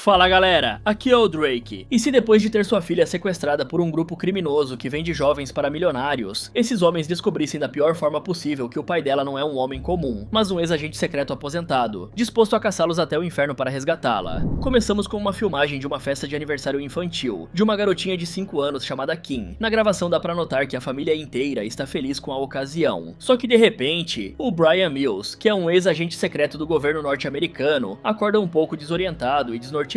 Fala galera, aqui é o Drake. E se depois de ter sua filha sequestrada por um grupo criminoso que vende jovens para milionários, esses homens descobrissem da pior forma possível que o pai dela não é um homem comum, mas um ex-agente secreto aposentado, disposto a caçá-los até o inferno para resgatá-la? Começamos com uma filmagem de uma festa de aniversário infantil, de uma garotinha de 5 anos chamada Kim. Na gravação dá pra notar que a família inteira está feliz com a ocasião. Só que de repente, o Brian Mills, que é um ex-agente secreto do governo norte-americano, acorda um pouco desorientado e desnorteado,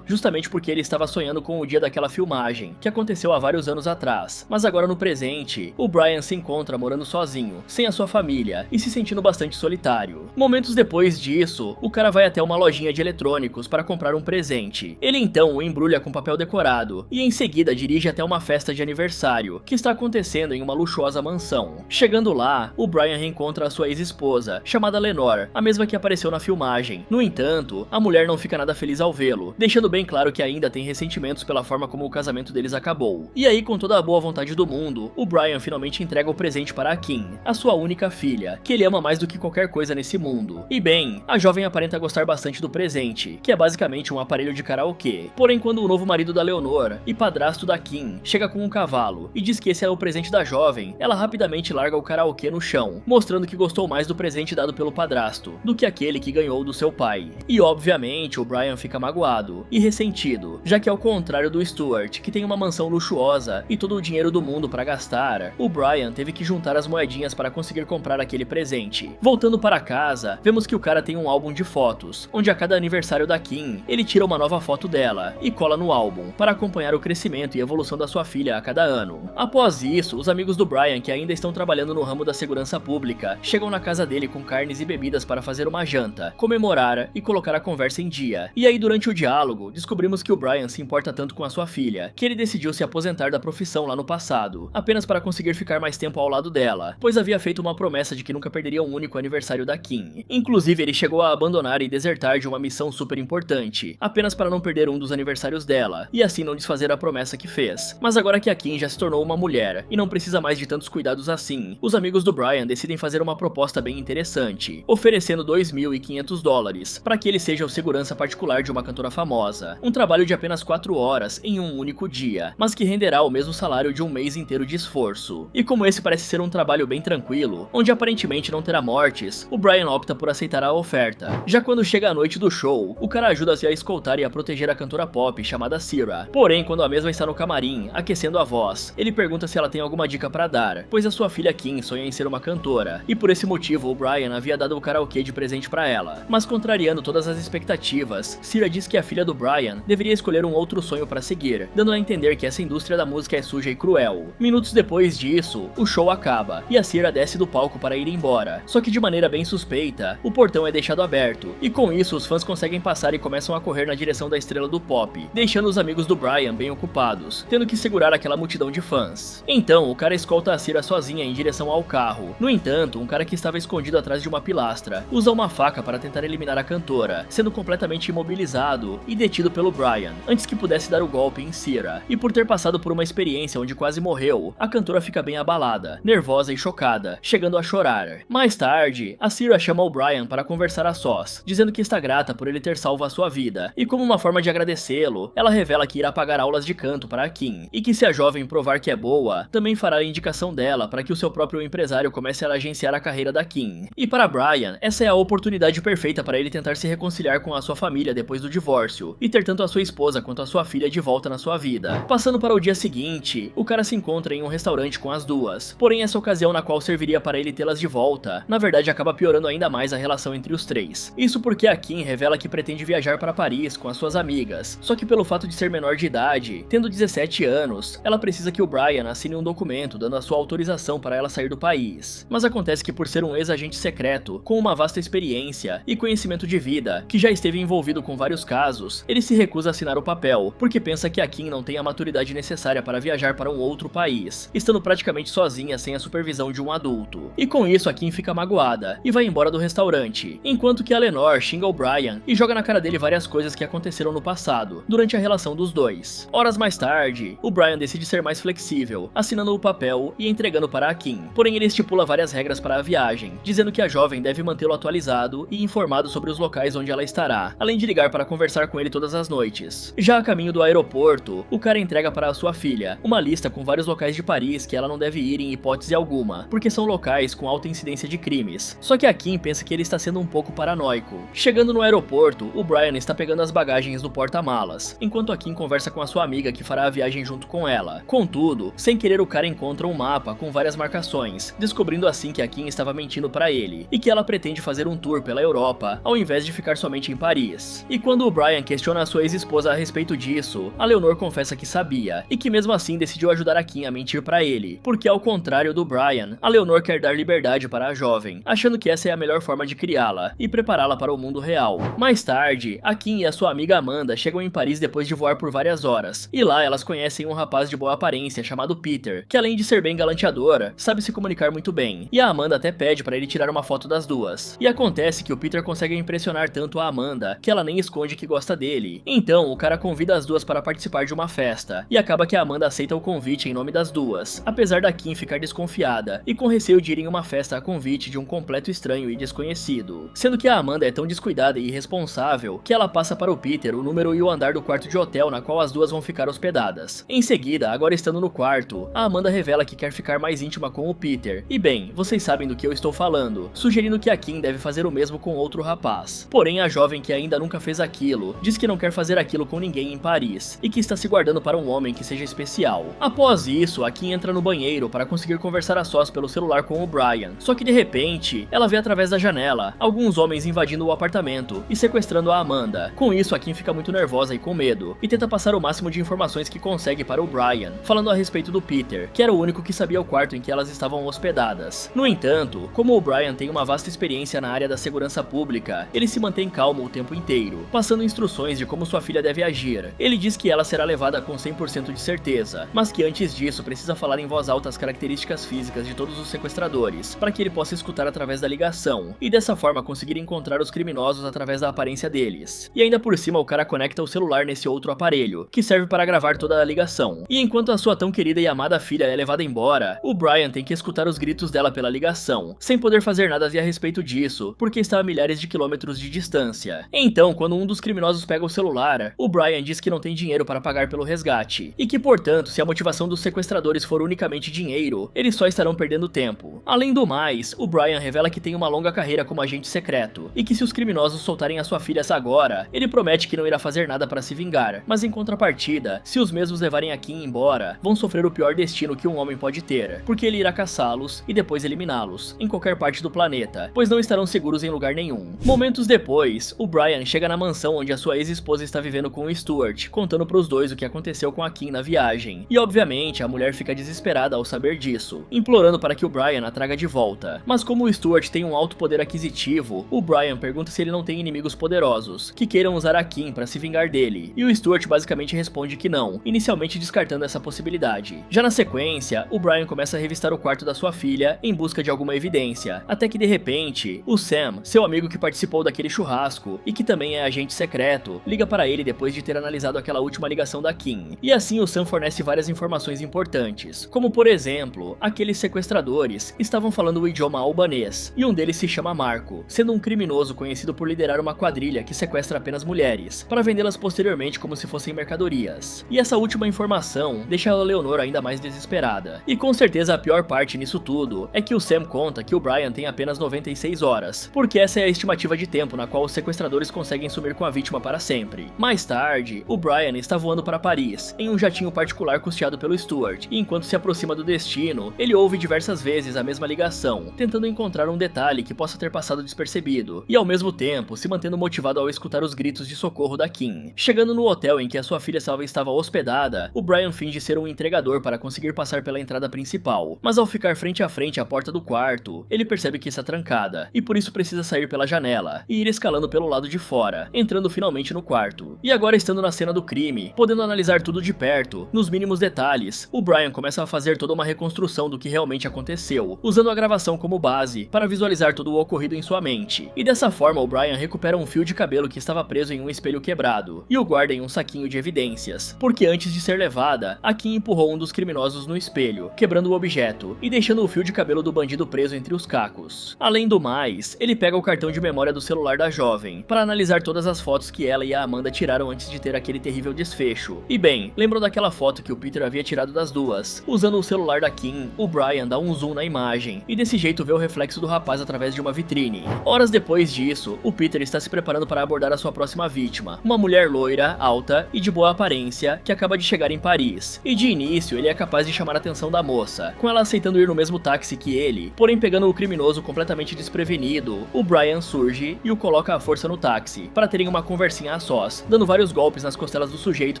justamente porque ele estava sonhando com o dia daquela filmagem, que aconteceu há vários anos atrás. Mas agora no presente, o Brian se encontra morando sozinho, sem a sua família, e se sentindo bastante solitário. Momentos depois disso, o cara vai até uma lojinha de eletrônicos para comprar um presente. Ele então o embrulha com papel decorado, e em seguida dirige até uma festa de aniversário, que está acontecendo em uma luxuosa mansão. Chegando lá, o Brian reencontra a sua ex-esposa, chamada Lenore, a mesma que apareceu na filmagem. No entanto, a mulher não fica nada feliz ao vê-lo, deixando bem claro que ainda tem ressentimentos pela forma como o casamento deles acabou. E aí, com toda a boa vontade do mundo, o Brian finalmente entrega o presente para a Kim, a sua única filha, que ele ama mais do que qualquer coisa nesse mundo. E bem, a jovem aparenta gostar bastante do presente, que é basicamente um aparelho de karaokê. Porém, quando o novo marido da Leonor e padrasto da Kim chega com um cavalo e diz que esse é o presente da jovem, ela rapidamente larga o karaokê no chão, mostrando que gostou mais do presente dado pelo padrasto do que aquele que ganhou do seu pai. E obviamente o Brian fica magoado e ressentido, já que ao contrário do Stuart, que tem uma mansão luxuosa e todo o dinheiro do mundo para gastar, o Brian teve que juntar as moedinhas para conseguir comprar aquele presente. Voltando para casa, vemos que o cara tem um álbum de fotos, onde a cada aniversário da Kim, ele tira uma nova foto dela e cola no álbum, para acompanhar o crescimento e evolução da sua filha a cada ano. Após isso, os amigos do Brian, que ainda estão trabalhando no ramo da segurança pública, chegam na casa dele com carnes e bebidas para fazer uma janta, comemorar e colocar a conversa em dia. E aí, durante o diálogo, descobrimos que o Brian se importa tanto com a sua filha, que ele decidiu se aposentar da profissão lá no passado, apenas para conseguir ficar mais tempo ao lado dela, pois havia feito uma promessa de que nunca perderia um único aniversário da Kim. Inclusive, ele chegou a abandonar e desertar de uma missão super importante, apenas para não perder um dos aniversários dela, e assim não desfazer a promessa que fez. Mas agora que a Kim já se tornou uma mulher, e não precisa mais de tantos cuidados assim, os amigos do Brian decidem fazer uma proposta bem interessante, oferecendo $2.500 para que ele seja o segurança particular de uma cantora famosa, um trabalho de apenas 4 horas em um único dia, mas que renderá o mesmo salário de um mês inteiro de esforço. E como esse parece ser um trabalho bem tranquilo, onde aparentemente não terá mortes, o Brian opta por aceitar a oferta. Já quando chega a noite do show, o cara ajuda-se a escoltar e a proteger a cantora pop chamada Cira. Porém, quando a mesma está no camarim, aquecendo a voz, ele pergunta se ela tem alguma dica para dar, pois a sua filha Kim sonha em ser uma cantora, e por esse motivo o Brian havia dado o karaokê de presente para ela. Mas contrariando todas as expectativas, Cira diz que a filha do Brian deveria escolher um outro sonho para seguir, dando a entender que essa indústria da música é suja e cruel. Minutos depois disso, o show acaba, e a Cira desce do palco para ir embora. Só que de maneira bem suspeita, o portão é deixado aberto, e com isso os fãs conseguem passar e começam a correr na direção da estrela do pop, deixando os amigos do Brian bem ocupados, tendo que segurar aquela multidão de fãs. Então, o cara escolta a Cira sozinha em direção ao carro. No entanto, um cara que estava escondido atrás de uma pilastra usa uma faca para tentar eliminar a cantora, sendo completamente imobilizado e detido pelo Brian, antes que pudesse dar o golpe em Cira. E por ter passado por uma experiência onde quase morreu, a cantora fica bem abalada, nervosa e chocada, chegando a chorar. Mais tarde, a Cira chama o Brian para conversar a sós, dizendo que está grata por ele ter salvo a sua vida, e como uma forma de agradecê-lo, ela revela que irá pagar aulas de canto para a Kim, e que se a jovem provar que é boa, também fará a indicação dela para que o seu próprio empresário comece a agenciar a carreira da Kim. E para Brian, essa é a oportunidade perfeita para ele tentar se reconciliar com a sua família depois do divórcio, e ter tanto a sua esposa quanto a sua filha de volta na sua vida. Passando para o dia seguinte, o cara se encontra em um restaurante com as duas, porém essa ocasião na qual serviria para ele tê-las de volta, na verdade acaba piorando ainda mais a relação entre os três. Isso porque a Kim revela que pretende viajar para Paris com as suas amigas, só que pelo fato de ser menor de idade, tendo 17 anos, ela precisa que o Brian assine um documento dando a sua autorização para ela sair do país. Mas acontece que por ser um ex-agente secreto, com uma vasta experiência e conhecimento de vida, que já esteve envolvido com vários casos, ele se recusa a assinar o papel, porque pensa que a Kim não tem a maturidade necessária para viajar para um outro país, estando praticamente sozinha sem a supervisão de um adulto. E com isso a Kim fica magoada e vai embora do restaurante, enquanto que a Lenore xinga o Brian e joga na cara dele várias coisas que aconteceram no passado, durante a relação dos dois. Horas mais tarde, o Brian decide ser mais flexível, assinando o papel e entregando para a Kim, porém ele estipula várias regras para a viagem, dizendo que a jovem deve mantê-lo atualizado e informado sobre os locais onde ela estará, além de ligar para conversar conversar com ele todas as noites. Já a caminho do aeroporto, o cara entrega para a sua filha uma lista com vários locais de Paris que ela não deve ir em hipótese alguma, porque são locais com alta incidência de crimes. Só que a Kim pensa que ele está sendo um pouco paranoico. Chegando no aeroporto, o Brian está pegando as bagagens do porta-malas, enquanto a Kim conversa com a sua amiga que fará a viagem junto com ela. Contudo, sem querer o cara encontra um mapa com várias marcações, descobrindo assim que a Kim estava mentindo para ele, e que ela pretende fazer um tour pela Europa, ao invés de ficar somente em Paris. E quando o Brian questiona a sua ex-esposa a respeito disso, a Leonor confessa que sabia, e que mesmo assim decidiu ajudar a Kim a mentir para ele, porque ao contrário do Brian, a Leonor quer dar liberdade para a jovem, achando que essa é a melhor forma de criá-la e prepará-la para o mundo real. Mais tarde, a Kim e a sua amiga Amanda chegam em Paris depois de voar por várias horas, e lá elas conhecem um rapaz de boa aparência chamado Peter, que além de ser bem galanteadora, sabe se comunicar muito bem, e a Amanda até pede para ele tirar uma foto das duas. E acontece que o Peter consegue impressionar tanto a Amanda, que ela nem esconde que gosta dele. Então, o cara convida as duas para participar de uma festa, e acaba que a Amanda aceita o convite em nome das duas, apesar da Kim ficar desconfiada, e com receio de ir em uma festa a convite de um completo estranho e desconhecido. Sendo que a Amanda é tão descuidada e irresponsável, que ela passa para o Peter o número e o andar do quarto de hotel na qual as duas vão ficar hospedadas. Em seguida, agora estando no quarto, a Amanda revela que quer ficar mais íntima com o Peter, e bem, vocês sabem do que eu estou falando, sugerindo que a Kim deve fazer o mesmo com outro rapaz. Porém, a jovem que ainda nunca fez aquilo, diz que não quer fazer aquilo com ninguém em Paris, e que está se guardando para um homem que seja especial. Após isso, a Kim entra no banheiro para conseguir conversar a sós pelo celular com o Brian, só que de repente, ela vê através da janela alguns homens invadindo o apartamento e sequestrando a Amanda. Com isso, a Kim fica muito nervosa e com medo, e tenta passar o máximo de informações que consegue para o Brian, falando a respeito do Peter, que era o único que sabia o quarto em que elas estavam hospedadas. No entanto, como o Brian tem uma vasta experiência na área da segurança pública, ele se mantém calmo o tempo inteiro, passando instruções de como sua filha deve agir. Ele diz que ela será levada com 100% de certeza, mas que antes disso precisa falar em voz alta as características físicas de todos os sequestradores, para que ele possa escutar através da ligação, e dessa forma conseguir encontrar os criminosos através da aparência deles. E ainda por cima o cara conecta o celular nesse outro aparelho, que serve para gravar toda a ligação. E enquanto a sua tão querida e amada filha é levada embora, o Brian tem que escutar os gritos dela pela ligação, sem poder fazer nada a respeito disso, porque está a milhares de quilômetros de distância. Então, quando um dos criminosos pega o celular, o Brian diz que não tem dinheiro para pagar pelo resgate, e que portanto, se a motivação dos sequestradores for unicamente dinheiro, eles só estarão perdendo tempo. Além do mais, o Brian revela que tem uma longa carreira como agente secreto, e que se os criminosos soltarem a sua filha agora, ele promete que não irá fazer nada para se vingar, mas em contrapartida, se os mesmos levarem a Kim embora, vão sofrer o pior destino que um homem pode ter, porque ele irá caçá-los e depois eliminá-los, em qualquer parte do planeta, pois não estarão seguros em lugar nenhum. Momentos depois, o Brian chega na mansão onde a sua ex-esposa está vivendo com o Stuart, contando pros dois o que aconteceu com a Kim na viagem, e obviamente a mulher fica desesperada ao saber disso, implorando para que o Brian a traga de volta. Mas como o Stuart tem um alto poder aquisitivo, o Brian pergunta se ele não tem inimigos poderosos, que queiram usar a Kim para se vingar dele, e o Stuart basicamente responde que não, inicialmente descartando essa possibilidade. Já na sequência, o Brian começa a revistar o quarto da sua filha em busca de alguma evidência, até que de repente, o Sam, seu amigo que participou daquele churrasco e que também é agente secreto, liga para ele depois de ter analisado aquela última ligação da Kim. E assim o Sam fornece várias informações importantes, como por exemplo, aqueles sequestradores estavam falando o idioma albanês, e um deles se chama Marco, sendo um criminoso conhecido por liderar uma quadrilha que sequestra apenas mulheres, para vendê-las posteriormente como se fossem mercadorias. E essa última informação deixa a Leonor ainda mais desesperada. E com certeza a pior parte nisso tudo é que o Sam conta que o Brian tem apenas 96 horas, porque essa é a estimativa de tempo na qual os sequestradores conseguem sumir com a vítima para sempre. Mais tarde, o Brian está voando para Paris, em um jatinho particular custeado pelo Stuart, e enquanto se aproxima do destino, ele ouve diversas vezes a mesma ligação, tentando encontrar um detalhe que possa ter passado despercebido, e ao mesmo tempo se mantendo motivado ao escutar os gritos de socorro da Kim. Chegando no hotel em que a sua filha salva estava hospedada, o Brian finge ser um entregador para conseguir passar pela entrada principal, mas ao ficar frente a frente à porta do quarto, ele percebe que está trancada, e por isso precisa sair pela janela, e ir escalando pelo lado de fora, entrando finalmente no quarto. E agora estando na cena do crime, podendo analisar tudo de perto, nos mínimos detalhes, o Brian começa a fazer toda uma reconstrução do que realmente aconteceu, usando a gravação como base, para visualizar tudo o ocorrido em sua mente. E dessa forma o Brian recupera um fio de cabelo que estava preso em um espelho quebrado, e o guarda em um saquinho de evidências, porque antes de ser levada, a Kim empurrou um dos criminosos no espelho, quebrando o objeto, e deixando o fio de cabelo do bandido preso entre os cacos. Além do mais, ele pega o cartão de memória do celular da jovem, para analisar todas as fotos fotos que ela e a Amanda tiraram antes de ter aquele terrível desfecho. E bem, lembram daquela foto que o Peter havia tirado das duas? Usando o celular da Kim, o Brian dá um zoom na imagem, e desse jeito vê o reflexo do rapaz através de uma vitrine. Horas depois disso, o Peter está se preparando para abordar a sua próxima vítima, uma mulher loira, alta e de boa aparência, que acaba de chegar em Paris. E de início, ele é capaz de chamar a atenção da moça, com ela aceitando ir no mesmo táxi que ele, porém pegando o criminoso completamente desprevenido, o Brian surge e o coloca à força no táxi, para terem uma conversinha a sós, dando vários golpes nas costelas do sujeito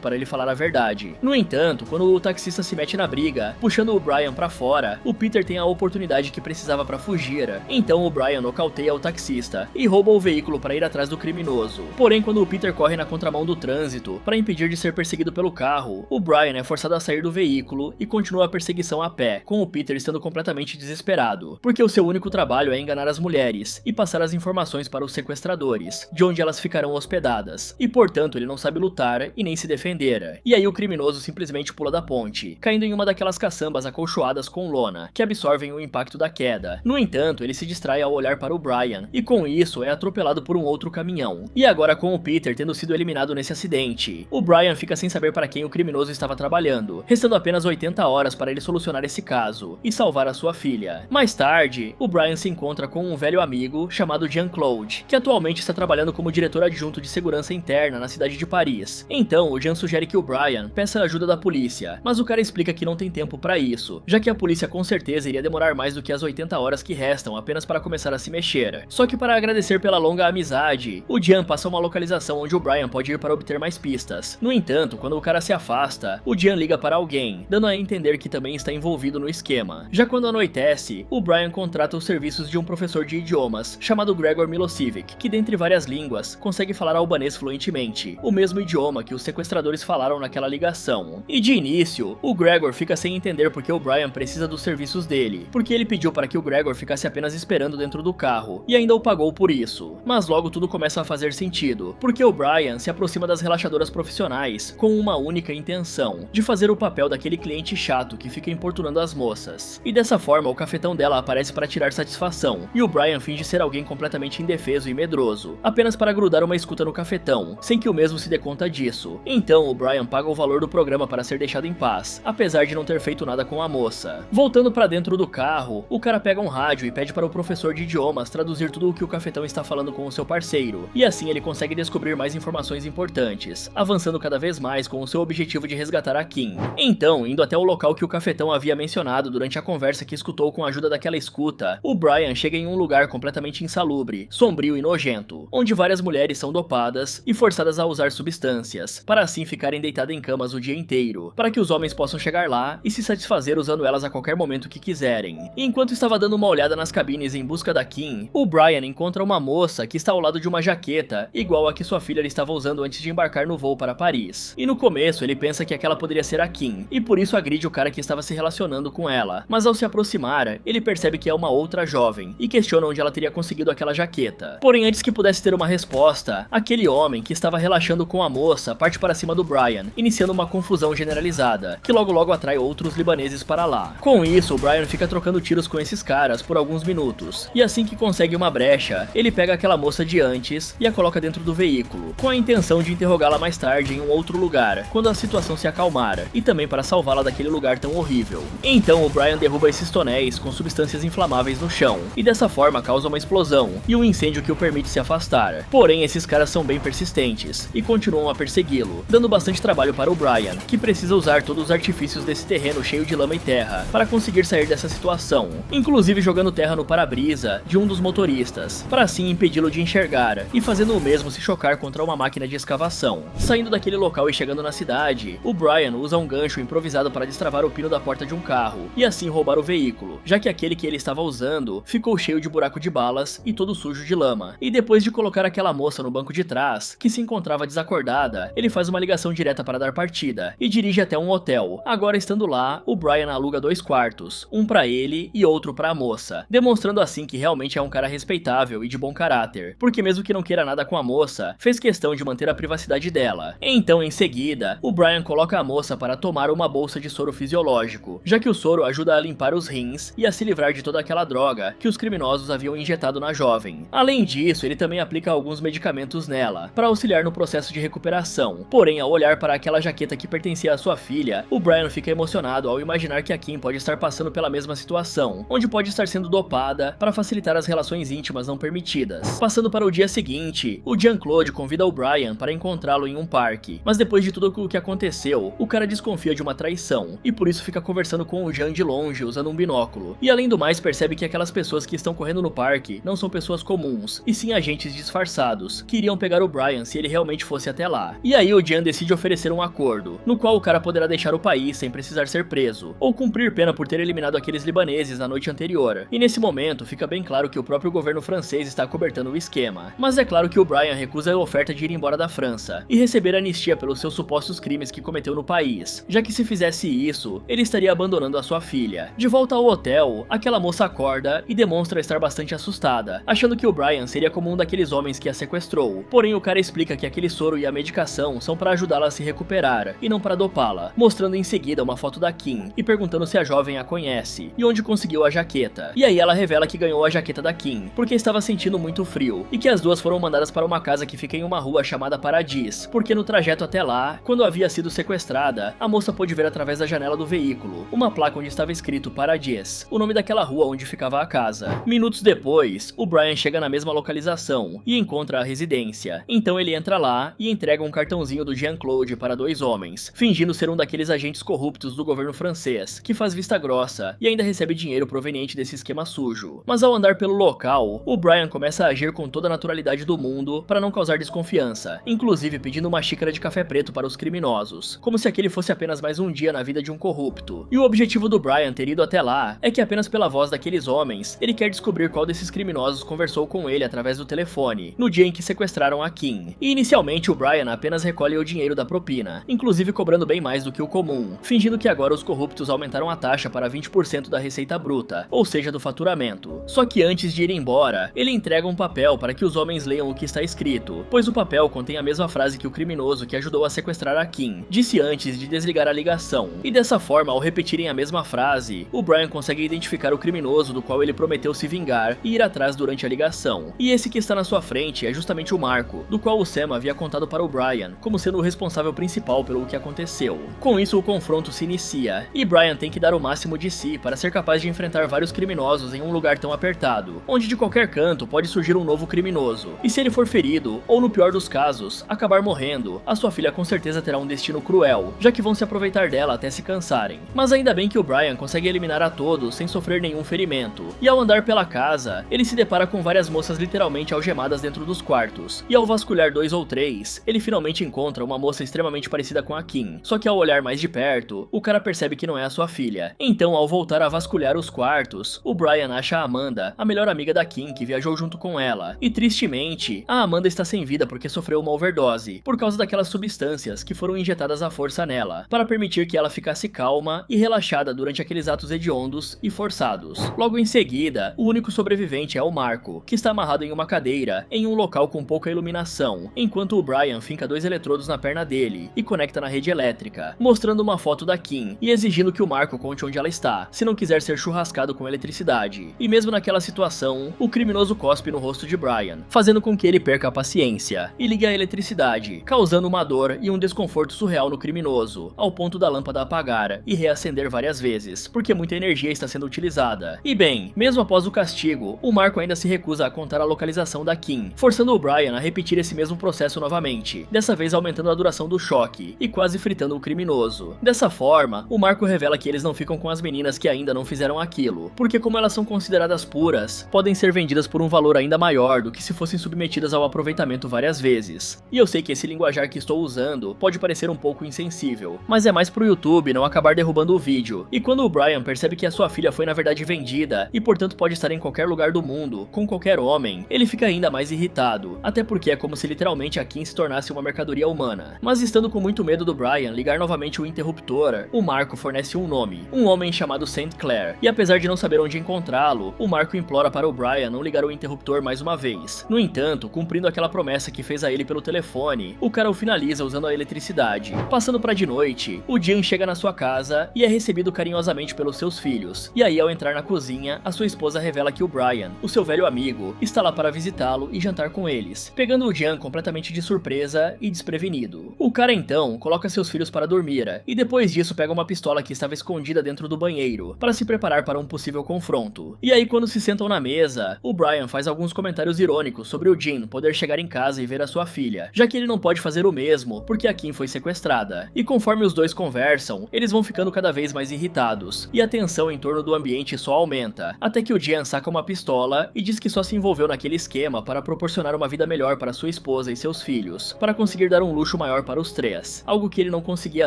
para ele falar a verdade. No entanto, quando o taxista se mete na briga, puxando o Brian pra fora, o Peter tem a oportunidade que precisava para fugir, então o Brian nocauteia o taxista e rouba o veículo para ir atrás do criminoso. Porém, quando o Peter corre na contramão do trânsito, para impedir de ser perseguido pelo carro, o Brian é forçado a sair do veículo e continua a perseguição a pé, com o Peter estando completamente desesperado, porque o seu único trabalho é enganar as mulheres e passar as informações para os sequestradores, de onde elas ficarão hospedadas, e portanto ele não sabe lutar e nem se defender. E aí o criminoso simplesmente pula da ponte, caindo em uma daquelas caçambas acolchoadas com lona, que absorvem o impacto da queda. No entanto, ele se distrai ao olhar para o Brian, e com isso é atropelado por um outro caminhão. E agora com o Peter tendo sido eliminado nesse acidente, o Brian fica sem saber para quem o criminoso estava trabalhando, restando apenas 80 horas para ele solucionar esse caso e salvar a sua filha. Mais tarde, o Brian se encontra com um velho amigo chamado Jean-Claude, que atualmente está trabalhando como diretor adjunto de segurança interna na cidade de Paris. Então, o Jean sugere que o Brian peça a ajuda da polícia, mas o cara explica que não tem tempo para isso, já que a polícia com certeza iria demorar mais do que as 80 horas que restam apenas para começar a se mexer. Só que para agradecer pela longa amizade, o Jean passa uma localização onde o Brian pode ir para obter mais pistas. No entanto, quando o cara se afasta, o Jean liga para alguém, dando a entender que também está envolvido no esquema. Já quando anoitece, o Brian contrata os serviços de um professor de idiomas, chamado Gregor Milosevic, que dentre várias línguas, consegue falar albanês fluentemente, o mesmo idioma que os sequestradores falaram naquela ligação. E de início, o Gregor fica sem entender porque o Brian precisa dos serviços dele, porque ele pediu para que o Gregor ficasse apenas esperando dentro do carro, e ainda o pagou por isso. Mas logo tudo começa a fazer sentido, porque o Brian se aproxima das relaxadoras profissionais com uma única intenção, de fazer o papel daquele cliente chato que fica importunando as moças. E dessa forma, o cafetão dela aparece para tirar satisfação, e o Brian finge ser alguém completamente indefeso e medroso, apenas para grudar uma escuta no cafetão, sem que o mesmo se dê conta disso. Então o Brian paga o valor do programa para ser deixado em paz, apesar de não ter feito nada com a moça. Voltando para dentro do carro, o cara pega um rádio e pede para o professor de idiomas traduzir tudo o que o cafetão está falando com o seu parceiro, e assim ele consegue descobrir mais informações importantes, avançando cada vez mais com o seu objetivo de resgatar a Kim. Então, indo até o local que o cafetão havia mencionado durante a conversa que escutou com a ajuda daquela escuta, o Brian chega em um lugar completamente insalubre, sombrio e nojento, onde várias mulheres são dopadas e forçadas a usar substâncias, para assim ficarem deitadas em camas o dia inteiro, para que os homens possam chegar lá e se satisfazer usando elas a qualquer momento que quiserem. E enquanto estava dando uma olhada nas cabines em busca da Kim, o Brian encontra uma moça que está ao lado de uma jaqueta, igual a que sua filha estava usando antes de embarcar no voo para Paris. E no começo ele pensa que aquela poderia ser a Kim, e por isso agride o cara que estava se relacionando com ela, mas ao se aproximar, ele percebe que é uma outra jovem, e questiona onde ela teria conseguido aquela jaqueta. Porém, antes que pudesse ter uma resposta, aquele homem que estava relaxando com a moça parte para cima do Brian, iniciando uma confusão generalizada, que logo atrai outros libaneses para lá. Com isso, o Brian fica trocando tiros com esses caras por alguns minutos, e assim que consegue uma brecha, ele pega aquela moça de antes e a coloca dentro do veículo, com a intenção de interrogá-la mais tarde em um outro lugar, quando a situação se acalmar, e também para salvá-la daquele lugar tão horrível. Então o Brian derruba esses tonéis com substâncias inflamáveis no chão, e dessa forma causa uma explosão, e um incêndio que o permite se afastar. Porém, esses caras são bem persistentes, e continuam a persegui-lo, dando bastante trabalho para o Brian, que precisa usar todos os artifícios desse terreno cheio de lama e terra, para conseguir sair dessa situação, inclusive jogando terra no para-brisa de um dos motoristas, para assim impedi-lo de enxergar, e fazendo o mesmo se chocar contra uma máquina de escavação. Saindo daquele local e chegando na cidade, o Brian usa um gancho improvisado para destravar o pino da porta de um carro, e assim roubar o veículo, já que aquele que ele estava usando ficou cheio de buraco de balas e todo sujo de lama. E depois de colocar aquela moça no banco de trás, que se encontrava desacordada, ele faz uma ligação direta para dar partida, e dirige até um hotel. Agora estando lá, o Brian aluga 2 quartos, um para ele e outro para a moça, demonstrando assim que realmente é um cara respeitável e de bom caráter, porque mesmo que não queira nada com a moça, fez questão de manter a privacidade dela. Então, em seguida, o Brian coloca a moça para tomar uma bolsa de soro fisiológico, já que o soro ajuda a limpar os rins e a se livrar de toda aquela droga que os criminosos haviam injetado na jovem. Além disso, ele também aplica alguns medicamentos nela, para auxiliar no processo de recuperação. Porém, ao olhar para aquela jaqueta que pertencia à sua filha, o Brian fica emocionado ao imaginar que a Kim pode estar passando pela mesma situação, onde pode estar sendo dopada para facilitar as relações íntimas não permitidas. Passando para o dia seguinte, o Jean-Claude convida o Brian para encontrá-lo em um parque, mas depois de tudo o que aconteceu, o cara desconfia de uma traição, e por isso fica conversando com o Jean de longe usando um binóculo. E além do mais, percebe que aquelas pessoas que estão correndo no parque não são pessoas comuns, e sim agentes disfarçados, que iriam pegar o Brian se ele realmente fosse até lá. E aí o Jean decide oferecer um acordo, no qual o cara poderá deixar o país sem precisar ser preso, ou cumprir pena por ter eliminado aqueles libaneses na noite anterior. E nesse momento fica bem claro que o próprio governo francês está cobertando o esquema. Mas é claro que o Brian recusa a oferta de ir embora da França, e receber anistia pelos seus supostos crimes que cometeu no país, já que se fizesse isso, ele estaria abandonando a sua filha. De volta ao hotel, aquela moça acorda e demonstra estar bastante assustada, achando que o Brian seria como um daqueles homens que a sequestrou. Porém, o cara explica que aquele soro e a medicação são para ajudá-la a se recuperar, e não para dopá-la, mostrando em seguida uma foto da Kim, e perguntando se a jovem a conhece, e onde conseguiu a jaqueta. E aí ela revela que ganhou a jaqueta da Kim, porque estava sentindo muito frio, e que as duas foram mandadas para uma casa que fica em uma rua chamada Paradis, porque no trajeto até lá, quando havia sido sequestrada, a moça pôde ver através da janela do veículo uma placa onde estava escrito Paradis, o nome daquela rua onde ficava a casa. Minutos depois, o Brian chega na mesma localização e encontra a residência. Então ele entra lá e entrega um cartãozinho do Jean-Claude para dois homens, fingindo ser um daqueles agentes corruptos do governo francês, que faz vista grossa e ainda recebe dinheiro proveniente desse esquema sujo. Mas ao andar pelo local, o Brian começa a agir com toda a naturalidade do mundo para não causar desconfiança, inclusive pedindo uma xícara de café preto para os criminosos, como se aquele fosse apenas mais um dia na vida de um corrupto. E o objetivo do Brian ter ido até lá é que apenas pela voz daqueles homens, ele quer descobrir qual desses criminosos conversou com ele através do telefone, no dia em que sequestraram a Kim. E inicialmente o Brian apenas recolhe o dinheiro da propina, inclusive cobrando bem mais do que o comum, fingindo que agora os corruptos aumentaram a taxa para 20% da receita bruta, ou seja, do faturamento. Só que antes de ir embora, ele entrega um papel para que os homens leiam o que está escrito, pois o papel contém a mesma frase que o criminoso que ajudou a sequestrar a Kim disse antes de desligar a ligação. E dessa forma, ao repetirem a mesma frase, o Brian consegue identificar o criminoso do qual ele prometeu se vingar e ir atrás durante a ligação. E esse que está na sua frente é justamente o Marco, do qual o Sam havia contado para o Brian, como sendo o responsável principal pelo que aconteceu. Com isso, o confronto se inicia, e Brian tem que dar o máximo de si para ser capaz de enfrentar vários criminosos em um lugar tão apertado, onde de qualquer canto pode surgir um novo criminoso. E se ele for ferido, ou no pior dos casos, acabar morrendo, a sua filha com certeza terá um destino cruel, já que vão se aproveitar dela até se cansarem. Mas ainda bem que o Brian consegue eliminar a todos sem sofrer nenhum ferimento. E ao andar pela casa, ele se depara com várias moças literalmente algemadas dentro dos quartos. E ao vasculhar 2 ou 3, ele finalmente encontra uma moça extremamente parecida com a Kim. Só que ao olhar mais de perto, o cara percebe que não é a sua filha. Então, ao voltar a vasculhar os quartos, o Brian acha a Amanda, a melhor amiga da Kim que viajou junto com ela. E tristemente, a Amanda está sem vida porque sofreu uma overdose, por causa daquelas substâncias que foram injetadas à força nela, para permitir que ela ficasse calma e relaxada durante aqueles atos hediondos e forçados. Logo em seguida, o único sobrevivente é o Marco, que está amarrado em uma cadeira, em um local com pouca iluminação, enquanto o Brian finca 2 eletrodos na perna dele e conecta na rede elétrica, mostrando uma foto da Kim e exigindo que o Marco conte onde ela está, se não quiser ser churrascado com eletricidade. E mesmo naquela situação, o criminoso cospe no rosto de Brian, fazendo com que ele perca a paciência e ligue a eletricidade, causando uma dor e um desconforto surreal no criminoso, ao ponto da lâmpada apagar e reacender várias vezes, porque muita energia está sendo utilizada. E bem, mesmo após o castigo, o Marco ainda se recusa a contar a localização da Kim, forçando o Brian a repetir esse mesmo processo novamente, dessa vez aumentando a duração do choque e quase fritando o criminoso. Dessa forma, o Marco revela que eles não ficam com as meninas que ainda não fizeram aquilo, porque como elas são consideradas puras, podem ser vendidas por um valor ainda maior do que se fossem submetidas ao aproveitamento várias vezes. E eu sei que esse linguajar que estou usando pode parecer um pouco insensível, mas é mais pro YouTube não acabar derrubando o vídeo. E quando o Brian percebe que a sua filha foi na verdade vendida, e portanto pode estar em qualquer lugar do mundo, com qualquer homem, ele fica ainda mais irritado, até porque é como se literalmente a Kim se tornasse uma mercadoria humana. Mas estando com muito medo do Brian ligar novamente o interruptor, o Marco fornece um nome, um homem chamado St. Clair, e apesar de não saber onde encontrá-lo, o Marco implora para o Brian não ligar o interruptor mais uma vez. No entanto, cumprindo aquela promessa que fez a ele pelo telefone, o cara o finaliza usando a eletricidade. Passando pra de noite, o Jean chega na sua casa e é recebido carinhosamente pelos seus filhos, e aí ao entrar na cozinha, a sua esposa revela que o Brian, o seu velho amigo, está lá para visitá-lo e jantar com eles, pegando o Jian completamente de surpresa e desprevenido. O cara então coloca seus filhos para dormir, e depois disso pega uma pistola que estava escondida dentro do banheiro, para se preparar para um possível confronto. E aí quando se sentam na mesa, o Brian faz alguns comentários irônicos sobre o Jin poder chegar em casa e ver a sua filha, já que ele não pode fazer o mesmo porque a Kim foi sequestrada. E conforme os dois conversam, eles vão ficando cada vez mais irritados, e a tensão em torno do ambiente só aumenta, até que o Jian saca uma pistola e diz que só se envolveu naquele esquema para proporcionar uma vida melhor para sua esposa e seus filhos, para conseguir dar um luxo maior para os três, algo que ele não conseguia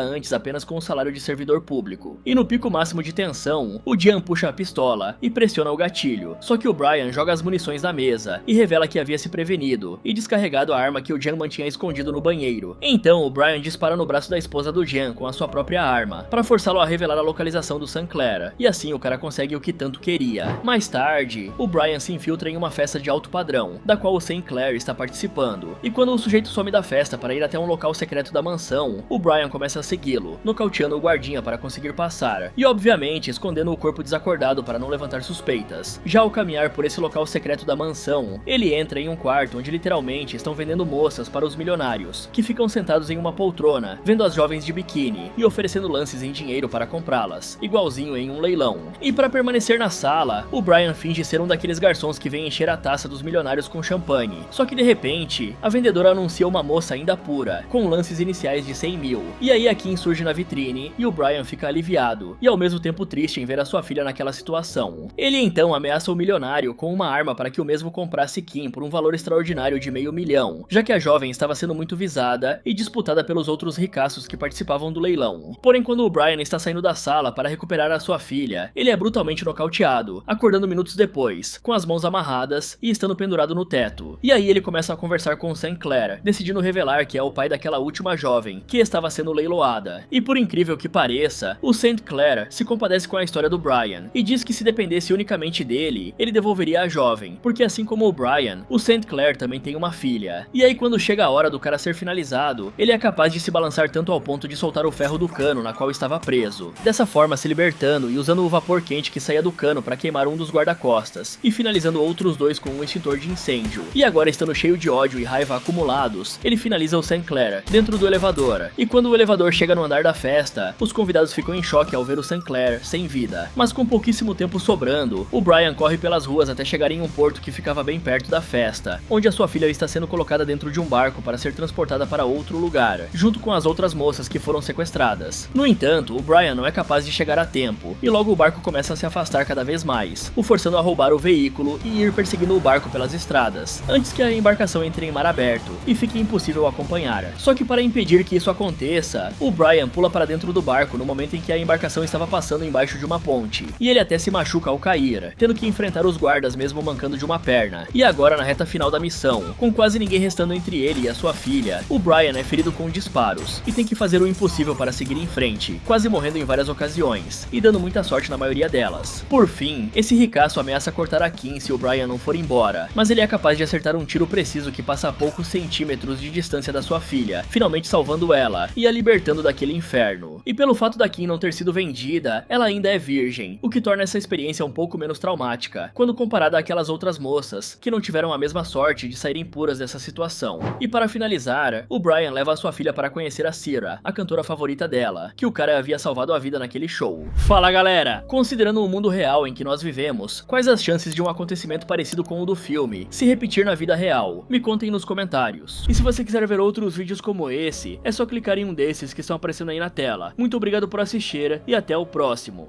antes apenas com o salário de servidor público. E no pico máximo de tensão, o Jian puxa a pistola e pressiona o gatilho, só que o Brian joga as munições na mesa e revela que havia se prevenido e descarregado a arma que o Jian mantinha escondido no banheiro. Então o Brian dispara no braço da esposa do Jian com a sua própria arma, para forçá-lo a revelar a localização do Sinclair, e assim o cara consegue o que tanto queria. Mais tarde, o Brian se infiltra em uma festa de alto padrão, da qual o Sinclair está participando, e quando o sujeito some da festa para ir até um local secreto da mansão, o Brian começa a segui-lo, nocauteando o guardinha para conseguir passar, e obviamente escondendo o corpo desacordado para não levantar suspeitas. Já ao caminhar por esse local secreto da mansão, ele entra em um quarto onde literalmente estão vendendo moças para os milionários, que ficam sentados em uma poltrona, vendo as jovens de biquíni e oferecendo lances em dinheiro para comprá-las, igualzinho em um leilão. E para permanecer na sala, o Brian finge ser um daqueles garçons que vem encher a taça dos milionários com champanhe. Só que de repente, a vendedora anuncia uma moça ainda pura, com lances iniciais de 100 mil. E aí a Kim surge na vitrine e o Brian fica aliviado, e ao mesmo tempo triste em ver a sua filha naquela situação. Ele então ameaça o milionário com uma arma para que o mesmo comprasse Kim por um valor extraordinário de $500 mil, já que a jovem estava sendo muito visada e disputada pelos outros ricaços que participavam do leilão. Porém, quando o Brian está saindo da sala para recuperar a sua filha, ele é brutalmente nocauteado, acordando minutos depois, com as mãos amarradas e estando pendurado no teto. E aí ele começa a conversar com o Sinclair, decidindo revelar que é o pai daquela última jovem, que estava sendo leiloada. E por incrível que pareça, o Sinclair se compadece com a história do Brian, e diz que se dependesse unicamente dele, ele devolveria a jovem, porque assim como o Brian, o Sinclair também tem uma filha. E aí quando chega a hora do cara ser finalizado, ele é capaz de se balançar tanto ao ponto de soltar o ferro do cano na qual estava preso, dessa forma se libertando e usando o vapor quente que saía do cano para queimar um dos guarda-costas, e finalizando outros dois com um extintor de incêndio. E agora, estando cheio de ódio e raiva acumulados, ele finaliza o Sinclair dentro do elevador, e quando o elevador chega no andar da festa, os convidados ficam em choque ao ver o Sinclair sem vida. Mas com pouquíssimo tempo sobrando, o Brian corre pelas ruas até chegar em um porto que ficava bem perto da festa, onde a sua filha está sendo colocada dentro de um barco para ser transportada para outro lugar, junto com as outras moças que foram sequestradas. No entanto, o Brian não é capaz de chegar a tempo, e logo o barco começa a se afastar cada vez mais, o forçando a roubar o veículo e ir perseguindo o barco pelas estradas, antes que a embarcação entre em mar aberto e fique impossível acompanhar. Só que para impedir que isso aconteça, o Brian pula para dentro do barco no momento em que a embarcação estava passando embaixo de uma ponte, e ele até se machuca ao cair, tendo que enfrentar os guardas mesmo mancando de uma perna. E agora, na reta final da missão, com quase ninguém restando entre ele e a sua filha, o Brian é ferido com disparos e tem que fazer o impossível para seguir em frente, quase morrendo em várias ocasiões e dando muita sorte na maioria delas. Por fim, esse ricaço ameaça cortar a Kim se o Brian não for embora, mas ele é capaz de acertar um tiro preciso que passa a poucos centímetros de distância da sua filha, finalmente salvando ela e a libertando daquele inferno. E pelo fato da Kim não ter sido vendida, ela ainda é virgem, o que torna essa experiência um pouco menos traumática, quando comparada àquelas outras moças, que não tiveram a mesma sorte de saírem puras dessa situação. E para finalizar, o Brian leva a sua filha para conhecer a Cira, a cantora favorita dela, que o cara havia salvado a vida naquele show. Fala galera! Considerando o mundo real em que nós vivemos, quais as chances de um acontecimento parecido com o do filme se repetir na vida real? Me contem nos comentários. E se você quiser ver outros vídeos como esse, é só clicar em um desses que estão aparecendo aí na tela. Muito obrigado por assistir e até o próximo.